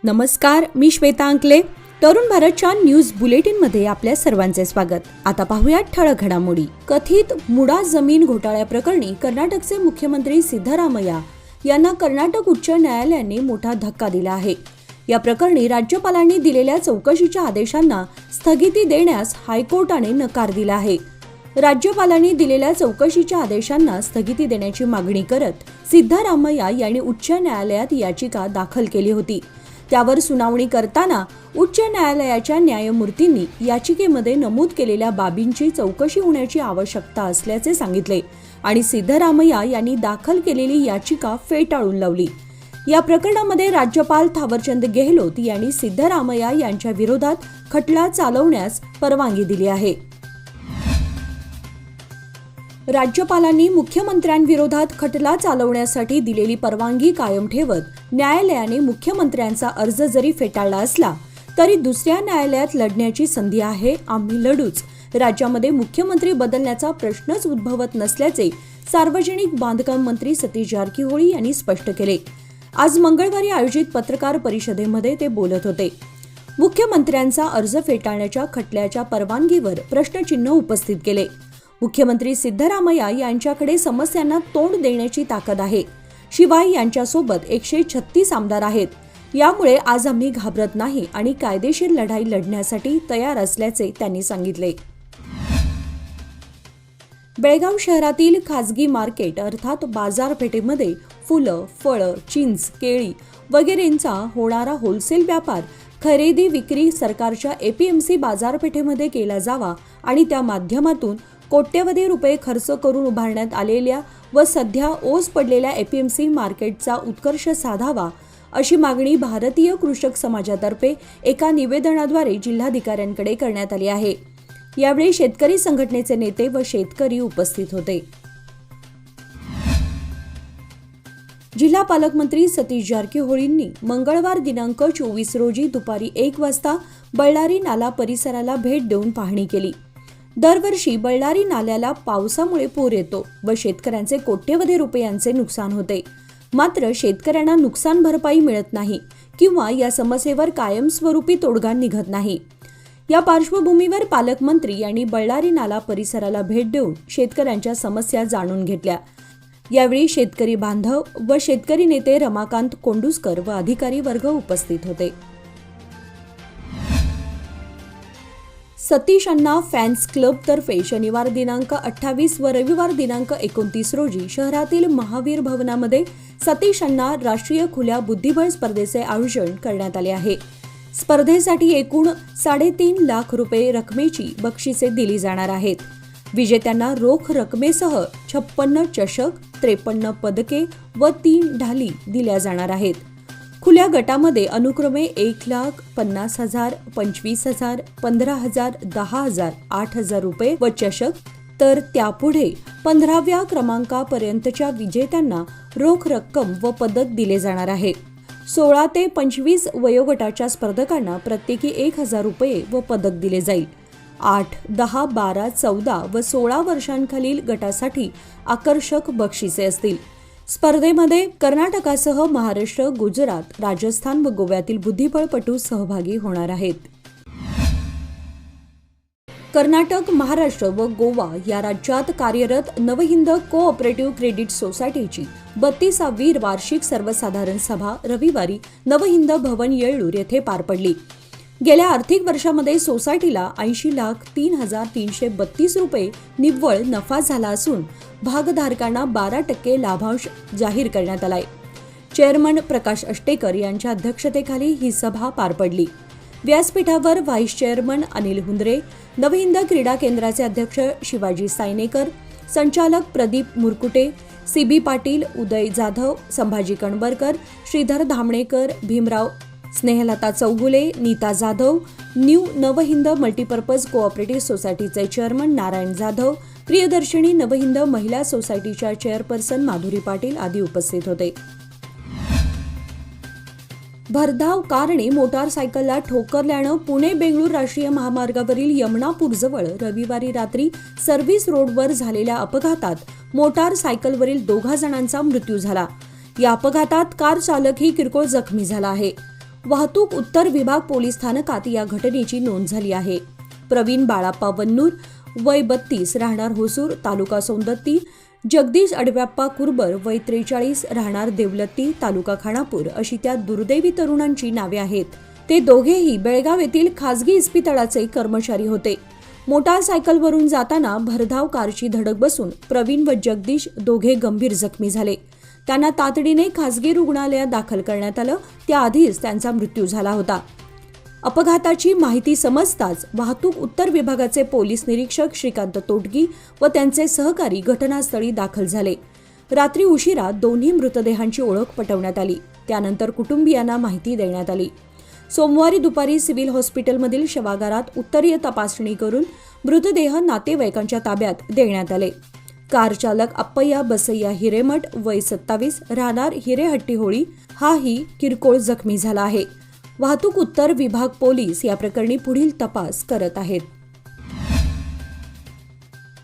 नमस्कार, मी श्वेता अंकले. तरुण भारतच्या न्यूज बुलेटिनमध्ये आपल्या सर्वांचे स्वागत. आता पाहूया ठळक घडामोडी. कथित मुडा जमीन घोटाळ्याप्रकरणी कर्नाटकचे मुख्यमंत्री सिद्धरामय्या यांना कर्नाटक उच्च न्यायालयाने मोठा धक्का दिला आहे. या प्रकरणी राज्यपालांनी दिलेल्या चौकशीच्या आदेशांना स्थगिती देण्यास हायकोर्टाने नकार दिला आहे. राज्यपालांनी दिलेल्या चौकशीच्या आदेशांना स्थगिती देण्याची मागणी करत सिद्धरामय्या यांनी उच्च न्यायालयात याचिका दाखल केली होती. त्यावर सुनावणी करताना उच्च न्यायालयाच्या न्यायमूर्तींनी याचिकेमध्ये नमूद केलेल्या बाबींची चौकशी होण्याची आवश्यकता असल्याचे सांगितले आणि सिद्धरामय्या यांनी दाखल केलेली याचिका फेटाळून लावली. या प्रकरणामध्ये राज्यपाल थावरचंद गेहलोत यांनी सिद्धरामय्या यांच्या विरोधात खटला चालवण्यास परवानगी दिली आहे. राज्यपालांनी मुख्यमंत्र्यांविरोधात खटला चालवण्यासाठी दिलेली परवानगी कायम ठेवत न्यायालयाने मुख्यमंत्र्यांचा अर्ज जरी फेटाळला असला तरी दुसऱ्या न्यायालयात लढण्याची संधी आहे, आम्ही लढूच. राज्यामध्ये मुख्यमंत्री बदलण्याचा प्रश्नच उद्भवत नसल्याचे सार्वजनिक बांधकाम मंत्री सतीश जारकीहोळी यांनी स्पष्ट केले. आज मंगळवारी आयोजित पत्रकार परिषदेमध्ये ते बोलत होते. मुख्यमंत्र्यांचा अर्ज फेटाळण्याच्या खटल्याच्या परवानगीवर प्रश्नचिन्ह उपस्थित केले. मुख्यमंत्री सिद्धरामय्या यांच्याकडे समस्यांना तोंड देण्याची ताकद आहे. शिवाय यांच्यासोबत 136 आमदार आहेत. यामुळे आज आम्ही घाबरत नाही आणि कायदेशीर लढाई लढण्यासाठी तयार असल्याचे त्यांनी सांगितले. बेळगाव शहरातील खासगी मार्केट अर्थात बाजारपेठेमध्ये फुलं, फळं, चिंच, केळी वगैरेंचा होणारा होलसेल व्यापार खरेदी विक्री सरकारच्या एपीएमसी बाजारपेठेमध्ये केला जावा आणि त्या माध्यमातून कोट्यवधी रुपये खर्च करून उभारण्यात आलेल्या व सध्या ओस पडलेल्या एपीएमसी मार्केटचा उत्कर्ष साधावा अशी मागणी भारतीय कृषक समाजातर्फे एका निवेदनाद्वारे जिल्हाधिकाऱ्यांकडे करण्यात आली आहे. यावेळी शेतकरी संघटनेचे नेते व शेतकरी उपस्थित होते. जिल्हा पालकमंत्री सतीश जारकीहोळींनी मंगळवार दिनांक 24 रोजी दुपारी 1 वाजता बळ्ळारी नाला परिसराला भेट देऊन पाहणी केली. दरवर्षी बळ्ळारी नाल्याला पावसामुळे पूर येतो व शेतकऱ्यांचे कोट्यवधी रुपयांचे नुकसान होते. मात्र शेतकऱ्यांना नुकसान भरपाई मिळत नाही किंवा या समस्येवर कायमस्वरूपी तोडगा निघत नाही. या पार्श्वभूमीवर पालकमंत्री यांनी बळ्ळारी नाला परिसराला भेट देऊन शेतकऱ्यांच्या समस्या जाणून घेतल्या. यावेळी शेतकरी बांधव व शेतकरी नेते रमाकांत कोंडुस्कर व अधिकारी वर्ग उपस्थित होते. सतीश अण्णा फॅन्स क्लब तर्फे शनिवार दिनांक 28 व रविवार दिनांक 29 रोजी शहरातील महावीर भवनामध्ये सतीश अण्णा राष्ट्रीय खुल्या बुद्धिबळ स्पर्धेचे आयोजन करण्यात आले आहे. स्पर्धेसाठी एकूण 3.5 लाख रुपये रकमेची बक्षिसे दिली जाणार आहेत. विजेत्यांना रोख रकमेसह 56 चषक, 53 पदके व 3 ढाली दिल्या जाणार आहेत. खुल्या गटामध्ये अनुक्रमे 1,50,000, 25,000, 15,000, 10,000, 8,000 रुपये व चषक, तर त्यापुढे 15व्या क्रमांकापर्यंतच्या विजेत्यांना रोख रक्कम व पदक दिले जाणार आहे. 16 ते 25 वयोगटाच्या स्पर्धकांना प्रत्येकी 1,000 रुपये व पदक दिले जाईल. 8, 10, 12, 14 व 16 वर्षांखालील गटासाठी आकर्षक बक्षिसे असतील. स्पर्धेमध्ये कर्नाटकासह महाराष्ट्र, गुजरात, राजस्थान व गोव्यातील बुद्धिबळपटू सहभागी होणार आहेत. कर्नाटक, महाराष्ट्र व गोवा या राज्यात कार्यरत नवहिंद कोऑपरेटिव्ह क्रेडिट सोसायटीची 32वी वार्षिक सर्वसाधारण सभा रविवारी नवहिंद भवन येळ्ळूर येथे पार पडली. गेल्या आर्थिक वर्षामध्ये सोसायटीला 80,03,332 रुपये निव्वळ नफा झाला असून भागधारकांना 12% लाभांश जाहीर करण्यात आलाय. चेअरमन प्रकाश अष्टेकर यांच्या अध्यक्षतेखाली ही सभा पार पडली. व्यासपीठावर व्हाईस चेअरमन अनिल हुंद्रे, नवहिंद क्रीडा केंद्राचे अध्यक्ष शिवाजी सायनेकर, संचालक Pradeep Murkute, CB Patil, Uday Jadhav, Sambhaji Kanbarkar, Shridhar Dhamanekar, Bhimrao, Snehalata Chougule, Neeta Jadhav, New Navhind multipurpose cooperative सोसायटीचे चेअरमन नारायण जाधव, प्रियदर्शिनी नवहिंद महिला सोसायटीच्या चेअरपर्सन माधुरी पाटील आदी उपस्थित होते. भरधाव कारने मोटारसायकलला ठोकरल्यानं पुणे बेंगळूर राष्ट्रीय महामार्गावरील यमनापूरजवळ रविवारी रात्री सर्व्हिस रोडवर झालेल्या अपघातात मोटारसायकलवरील 2 जणांचा मृत्यू झाला. या अपघातात कार चालकही किरकोळ जखमी झाला आहे. वाहतूक उत्तर विभाग पोलीस स्थानकात या घटनेची नोंद झाली आहे. प्रवीण बाळाप्पा वन्नूर, वय 32, राहणार होसूर, तालुका सौंदत्ती, जगदीश अडव्याप्पा कुरबर, वय 43, राहणार देवलत्ती, तालुका खानापूर अशी त्या दुर्दैवी तरुणांची नावे आहेत. ते दोघेही बेळगाव येथील खासगी इस्पितळाचे कर्मचारी होते. मोटारसायकलवरून जाताना भरधाव कारची धडक बसून प्रवीण व जगदीश दोघे गंभीर जखमी झाले. त्यांना तातडीने खासगी रुग्णालयात दाखल करण्यात आलं. त्याआधीच त्यांचा मृत्यू झाला होता. अपघाताची माहिती समजताच वाहतूक उत्तर विभागाचे पोलीस निरीक्षक श्रीकांत तोटगी व त्यांचे सहकारी घटनास्थळी दाखल झाले. रात्री उशिरा दोन्ही मृतदेहांची ओळख पटवण्यात आली. त्यानंतर कुटुंबियांना माहिती देण्यात आली. सोमवारी दुपारी सिव्हिल हॉस्पिटलमधील शवागारात उत्तरीय तपासणी करून मृतदेह नातेवाईकांच्या ताब्यात देण्यात आले. कार चालक अप्पय्या बसय्या हिरेमठ, वय 27, राहणार हिरेहट्टी होळी, हाही किरकोळ जखमी झाला आहे. वाहतूक उत्तर विभाग पोलीस या प्रकरणी पुढील तपास करत आहेत.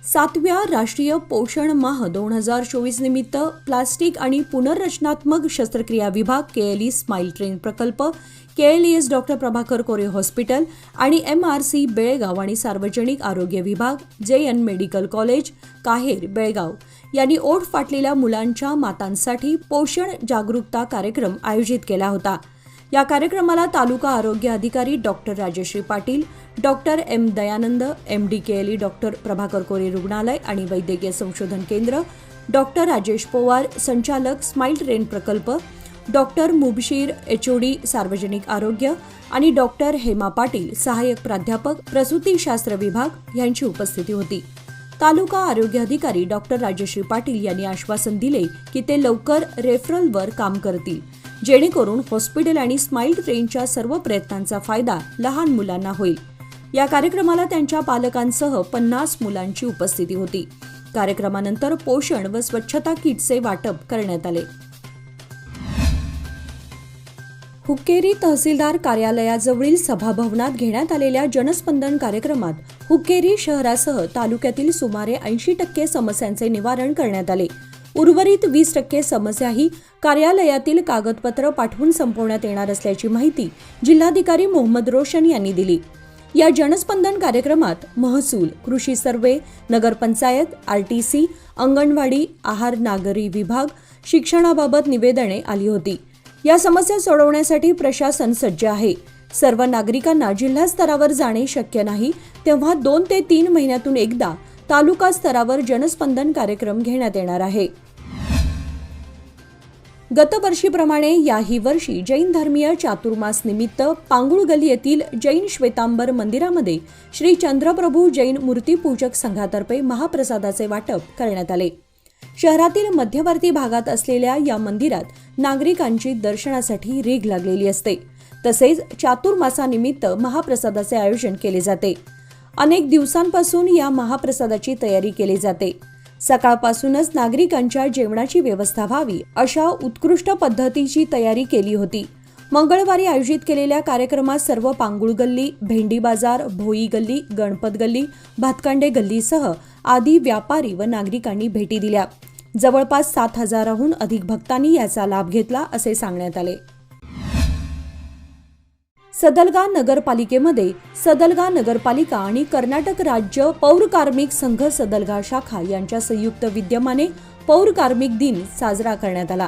7व्या राष्ट्रीय पोषण माह 2024 निमित्त प्लास्टिक आणि पुनर्रचनात्मक शस्त्रक्रिया विभाग, केएलई स्माइल ट्रेन प्रकल्प, केएलईएस डॉक्टर प्रभाकर कोरे हॉस्पिटल आणि MRC बेळगाव आणि सार्वजनिक आरोग्य विभाग, JN मेडिकल कॉलेज, काहेर, बेळगाव यांनी ओठ फाटलेल्या मुलांच्या मातांसाठी पोषण जागरूकता कार्यक्रम आयोजित केला होता. या कार्यक्रमाला तालुका आरोग्य अधिकारी doctor Rajashree Patil, doctor M Dayanand, MD KLE doctor Prabhakar Kore रुग्णालय आणि वैद्यकीय संशोधन केंद्र, डॉक्टर राजेश पवार, संचालक स्माइल ट्रेन प्रकल्प, डॉक्टर मुबशीर HOD सार्वजनिक आरोग्य आणि डॉक्टर हेमा पाटील, सहाय्यक प्राध्यापक प्रसूतीशास्त्र विभाग यांची उपस्थिती होती. तालुका आरोग्य अधिकारी डॉक्टर राजश्री पाटील यांनी आश्वासन दिले की ते लवकर रेफरलवर काम करतील, जेणेकरून हॉस्पिटल आणि स्माइल ट्रेनच्या सर्व प्रयत्नांचा फायदा लहान मुलांना होईल. या कार्यक्रमाला त्यांच्या पालकांसह 50 मुलांची उपस्थिती होती. कार्यक्रमानंतर पोषण व स्वच्छता किटचे वाटप करण्यात आले. हुक्केरी तहसीलदार कार्यालयाजवळील सभाभवनात घेण्यात आलेल्या जनस्पंदन कार्यक्रमात हुक्केरी शहरासह तालुक्यातील सुमारे 80% समस्यांचे निवारण करण्यात आले. उर्वरित 20% समस्याही कार्यालयातील कागदपत्र पाठवून संपवण्यात येणार असल्याची माहिती जिल्हाधिकारी मोहम्मद रोशन यांनी दिली. या जनस्पंदन कार्यक्रमात महसूल, कृषी सर्वे, नगरपंचायत, RTC, अंगणवाडी, आहार, नागरी विभाग, शिक्षणाबाबत निवेदने आली होती. या समस्या सोडवण्यासाठी प्रशासन सज्ज आहे. सर्व नागरिकांना जिल्हा स्तरावर जाणे शक्य नाही, तेव्हा 2 ते 3 महिन्यातून एकदा तालुका स्तरावर जनस्पंदन कार्यक्रम घेण्यात येणार आहे. गतवर्षीप्रमाणे याही वर्षी जैन धर्मीय चातुर्मास निमित्त पांगुळ गल्ली येथील जैन श्वेतांबर मंदिरामध्ये श्री चंद्रप्रभू जैन मूर्तीपूजक संघातर्फे महाप्रसादाचे वाटप करण्यात आले. शहरातील मध्यवर्ती भागात असलेल्या या मंदिरात नागरिकांची दर्शनासाठी रीघ लागलेली असते. तसेच चातुर्मासानिमित्त महाप्रसादाचे आयोजन केले जाते. अनेक दिवसांपासून या महाप्रसादाची तयारी केली जाते. सकाळपासूनच नागरिकांच्या जेवणाची व्यवस्था व्हावी अशा उत्कृष्ट पद्धतीची तयारी केली होती. मंगळवारी आयोजित केलेल्या कार्यक्रमात सर्व पांगुळ गल्ली, भेंडी बाजार, भोई गल्ली, गणपत गल्ली, भातकांडे गल्लीसह आदी व्यापारी व नागरिकांनी भेटी दिल्या. जवळपास 7,000हून अधिक भक्तांनी याचा लाभ घेतला असे सांगण्यात आले. सदलगा नगरपालिकेमध्ये सदलगा नगरपालिका आणि कर्नाटक राज्य पौर कार्मिक संघ सदलगा शाखा यांच्या संयुक्त विद्यमाने पौर कार्मिक दिन साजरा करण्यात आला.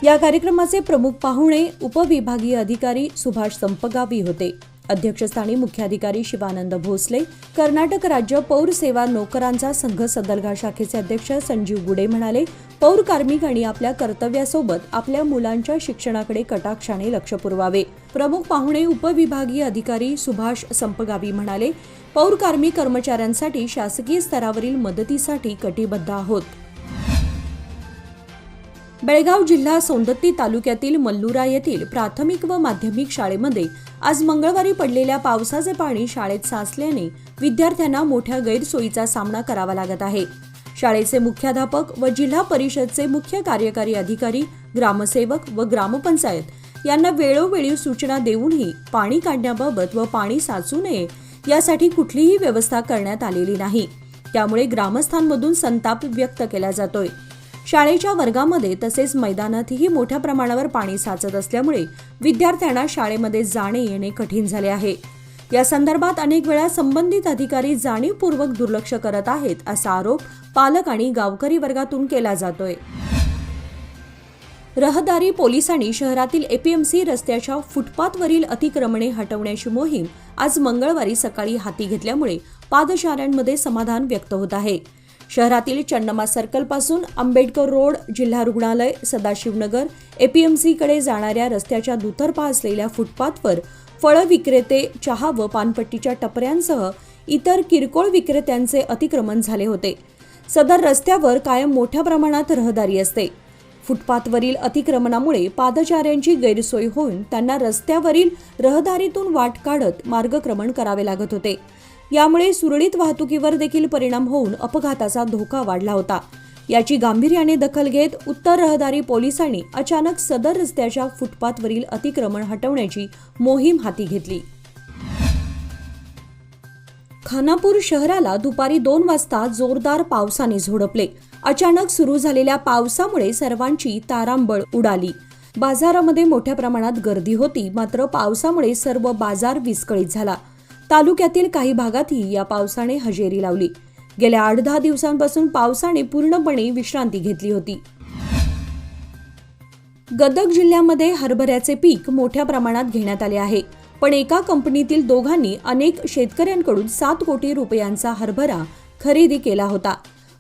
या कार्यक्रमाचे प्रमुख पाहुणे उपविभागीय अधिकारी सुभाष संपगावी होते. अध्यक्षस्थानी मुख्याधिकारी शिवानंद भोसले, कर्नाटक राज्य पौर सेवा नोकरांचा संघ सदलगा शाखेचे अध्यक्ष संजीव गुडे म्हणाले, पौर कार्मिकांनी आपल्या कर्तव्यासोबत आपल्या मुलांच्या शिक्षणाकडे कटाक्षाने लक्ष पुरवावे. प्रमुख पाहुणे उपविभागीय अधिकारी सुभाष संपगावी म्हणाले, पौर कार्मिक कर्मचाऱ्यांसाठी शासकीय स्तरावरील मदतीसाठी कटिबद्ध आहोत. बेळगाव जिल्हा सौंदत्ती तालुक्यातील मल्लुरा येथील प्राथमिक व माध्यमिक शाळेमध्ये आज मंगळवारी पडलेल्या पावसाचे पाणी शाळेत साचल्याने विद्यार्थ्यांना मोठ्या गैरसोयीचा सामना करावा लागत आहे. शाळेचे मुख्याध्यापक व जिल्हा परिषदचे मुख्य कार्यकारी अधिकारी, ग्रामसेवक व ग्रामपंचायत यांना वेळोवेळी सूचना देऊनही पाणी काढण्याबाबत व पाणी साचू नये यासाठी कुठलीही व्यवस्था करण्यात आलेली नाही. त्यामुळे ग्रामस्थांमधून संताप व्यक्त केला जातोय. शाळेच्या वर्गामध्ये तसेच मैदानातही मोठ्या प्रमाणावर पाणी साचत असल्यामुळे विद्यार्थ्यांना शाळेमध्ये जाणे येणे कठीण झाले आहे. या संदर्भात अनेक वेळा संबंधित अधिकारी जाणीवपूर्वक दुर्लक्ष करत आहेत असा आरोप पालक आणि गावकरी वर्गातून केला जातोय. रहदारी पोलिसांनी शहरातील एपीएमसी रस्त्याच्या फुटपाथवरील अतिक्रमणे हटवण्याची मोहीम आज मंगळवारी सकाळी हाती घेतल्यामुळे पादचाऱ्यांमध्ये समाधान व्यक्त होत आहे. शहरातील चन्नमा सर्कल पासून आंबेडकर रोड, जिल्हा रुग्णालय, सदाशिवनगर, एपीएमसीकडे जाणाऱ्या रस्त्याच्या दुतर्फा असलेल्या फुटपाथवर फळ विक्रेते, चहा व पानपट्टीच्या टपऱ्यांसह इतर किरकोळ विक्रेत्यांचे अतिक्रमण झाले होते. सदर रस्त्यावर कायम मोठ्या प्रमाणात रहदारी असते. फुटपाथवरील अतिक्रमणामुळे पादचाऱ्यांची गैरसोय होऊन त्यांना रस्त्यावरील रहदारीतून वाट काढत मार्गक्रमण करावे लागत होते. यामुळे सुरळीत वाहतुकीवर देखील परिणाम होऊन अपघाताचा धोका वाढला होता. याची गांभीर्याने दखल घेत उत्तर रहदारी पोलिसांनी अचानक सदर रस्त्याच्या फुटपाथवरील अतिक्रमण हटवण्याची मोहीम हाती घेतली. खानापूर शहराला दुपारी 2 वाजता जोरदार पावसाने झोडपले. अचानक सुरू झालेल्या पावसामुळे सर्वांची तारांबळ उडाली. बाजारामध्ये मोठ्या प्रमाणात गर्दी होती, मात्र पावसामुळे सर्व बाजार विस्कळीत झाला. तालुक्यातील काही भागातही या पावसाने हजेरी लावली. गेल्या 8-10 दिवसांपासून पावसाने पूर्णपणे विश्रांती घेतली होती. गदग जिल्ह्यामध्ये हरभऱ्याचे पीक मोठ्या प्रमाणात घेण्यात आले आहे, पण एका कंपनीतील दोघांनी अनेक शेतकऱ्यांकडून 7 कोटी रुपयांचा हरभरा खरेदी केला होता.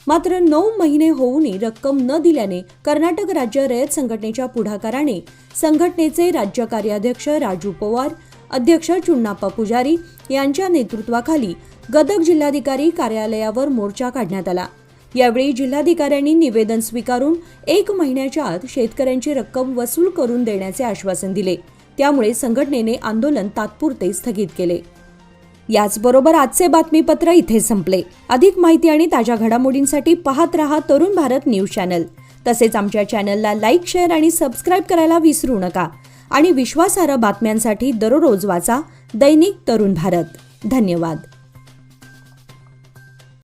मात्र 9 महिने होऊनही रक्कम न दिल्याने कर्नाटक राज्य रयत संघटनेच्या पुढाकाराने संघटनेचे राज्य कार्याध्यक्ष राजू पवार, अध्यक्ष चुन्नाप्पा पुजारी यांच्या नेतृत्वाखाली गदग जिल्हाधिकारी कार्यालयावर मोर्चा काढण्यात आला. यावेळी जिल्हाधिकाऱ्यांनी निवेदन स्वीकारून 1 महिन्याच्या आत शेतकऱ्यांची रक्कम वसूल करून देण्याचे आश्वासन दिले. त्यामुळे संघटनेने आंदोलन तात्पुरते स्थगित केले. याचबरोबर आजचे बातमीपत्र इथे संपले. अधिक माहिती आणि ताज्या घडामोडींसाठी पाहत रहा तरुण भारत न्यूज चॅनल. तसेच आमच्या चॅनलला लाईक, शेअर आणि सबस्क्राईब करायला विसरू नका. आणि विश्वासार्ह बातम्यांसाठी दररोज वाचा दैनिक तरुण भारत. धन्यवाद.